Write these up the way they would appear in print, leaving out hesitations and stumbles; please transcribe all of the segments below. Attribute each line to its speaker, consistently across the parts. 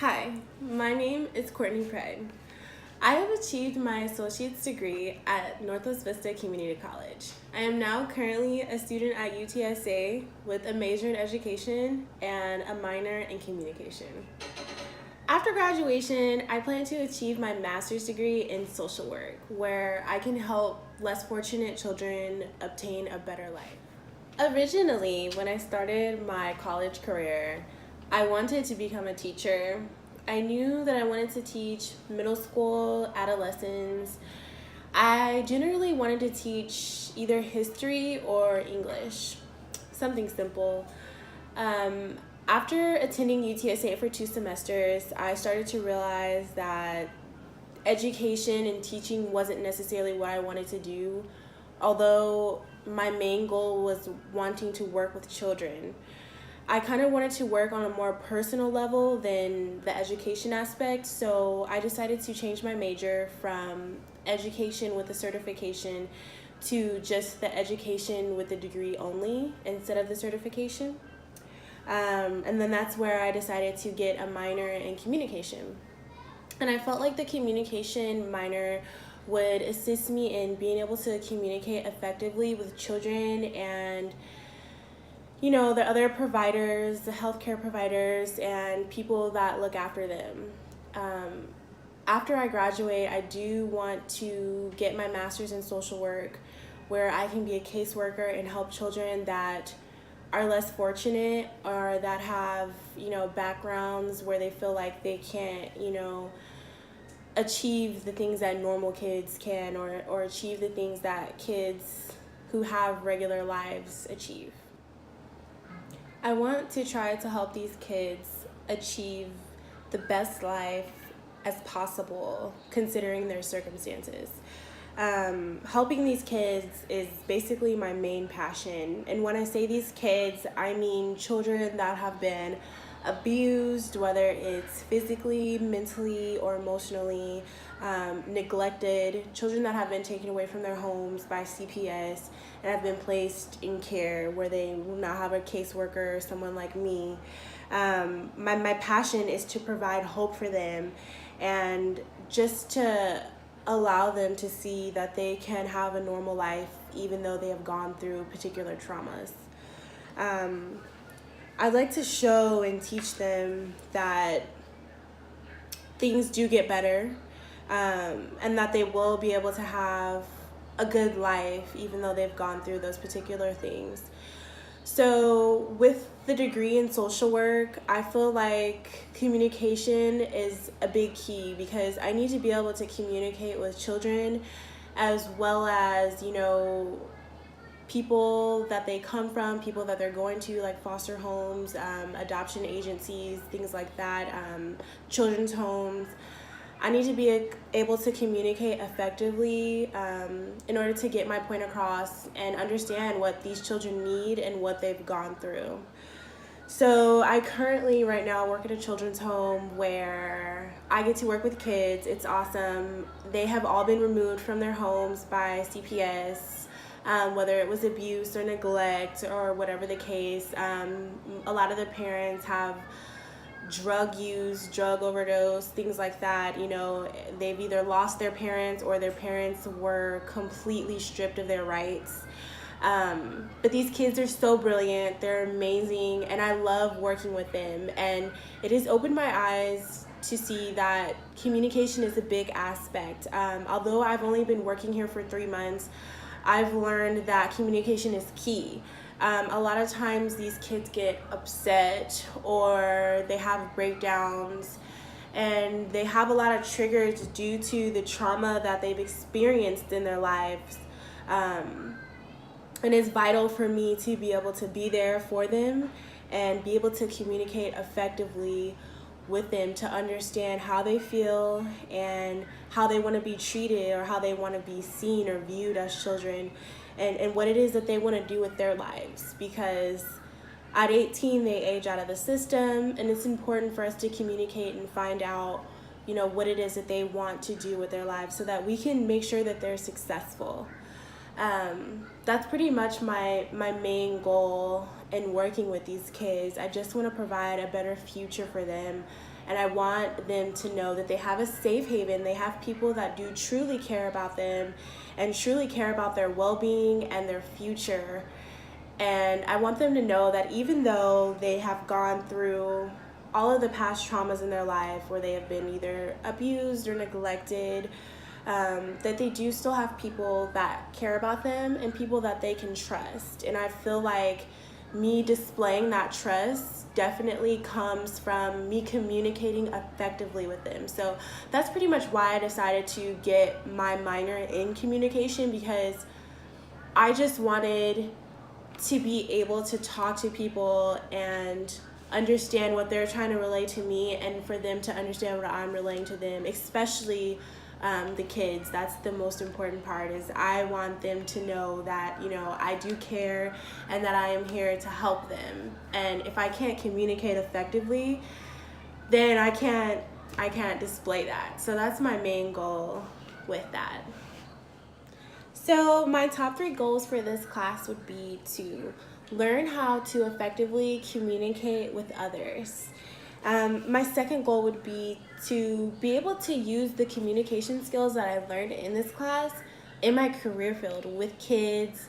Speaker 1: Hi, my name is Courtney Pride. I have achieved my associate's degree at Northwest Vista Community College. I am now currently a student at UTSA with a major in education and a minor in communication. After graduation, I plan to achieve my master's degree in social work, where I can help less fortunate children obtain a better life. Originally, when I started my college career, I wanted to become a teacher. I knew that I wanted to teach middle school, adolescents. I generally wanted to teach either history or English, something simple. After attending UTSA for 2 semesters, I started to realize that education and teaching wasn't necessarily what I wanted to do, although my main goal was wanting to work with children. I kind of wanted to work on a more personal level than the education aspect, so I decided to change my major from education with a certification to just the education with the degree only instead of the certification. And then that's where I decided to get a minor in communication. And I felt like the communication minor would assist me in being able to communicate effectively with children and the other providers, the healthcare providers, and people that look after them. After I graduate, I do want to get my master's in social work, where I can be a caseworker and help children that are less fortunate or that have, backgrounds where they feel like they can't, achieve the things that normal kids can or achieve the things that kids who have regular lives achieve. I want to try to help these kids achieve the best life as possible considering their circumstances. Helping these kids is basically my main passion. And when I say these kids, I mean children that have been abused, whether it's physically, mentally, or emotionally, neglected, children that have been taken away from their homes by CPS and have been placed in care where they will not have a caseworker or someone like me. My passion is to provide hope for them and just to allow them to see that they can have a normal life even though they have gone through particular traumas. I'd like to show and teach them that things do get better, and that they will be able to have a good life even though they've gone through those particular things. So with the degree in social work, I feel like communication is a big key because I need to be able to communicate with children as well as, people that they come from, people that they're going to, like foster homes, adoption agencies, things like that, children's homes. I need to be able to communicate effectively in order to get my point across and understand what these children need and what they've gone through. So I currently right now work at a children's home where I get to work with kids. It's awesome. They have all been removed from their homes by CPS. Whether it was abuse or neglect or whatever the case. A lot of the parents have drug use, drug overdose, things like that. They've either lost their parents or their parents were completely stripped of their rights. But these kids are so brilliant, they're amazing, and I love working with them. And it has opened my eyes to see that communication is a big aspect. Although I've only been working here for 3 months, I've learned that communication is key. A lot of times these kids get upset or they have breakdowns and they have a lot of triggers due to the trauma that they've experienced in their lives. And it's vital for me to be able to be there for them and be able to communicate effectively with them to understand how they feel and how they want to be treated or how they want to be seen or viewed as children and what it is that they want to do with their lives, because at 18 they age out of the system and it's important for us to communicate and find out what it is that they want to do with their lives so that we can make sure that they're successful. That's pretty much my main goal in working with these kids. I just want to provide a better future for them and I want them to know that they have a safe haven. They have people that do truly care about them and truly care about their well-being and their future. And I want them to know that even though they have gone through all of the past traumas in their life where they have been either abused or neglected, that they do still have people that care about them and people that they can trust. And I feel like me displaying that trust definitely comes from me communicating effectively with them. So that's pretty much why I decided to get my minor in communication, because I just wanted to be able to talk to people and understand what they're trying to relay to me, and for them to understand what I'm relaying to them, especially the kids. That's the most important part, is I want them to know that, you know, I do care and that I am here to help them. And if I can't communicate effectively, then I can't display that. So that's my main goal with that. So my top 3 goals for this class would be to learn how to effectively communicate with others. My second goal would be to be able to use the communication skills that I learned in this class in my career field with kids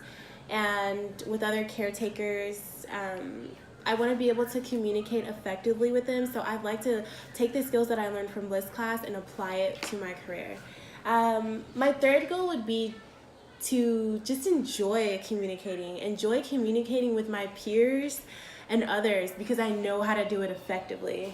Speaker 1: and with other caretakers. I want to be able to communicate effectively with them, so I'd like to take the skills that I learned from this class and apply it to my career. My third goal would be to just enjoy communicating with my peers and others, because I know how to do it effectively.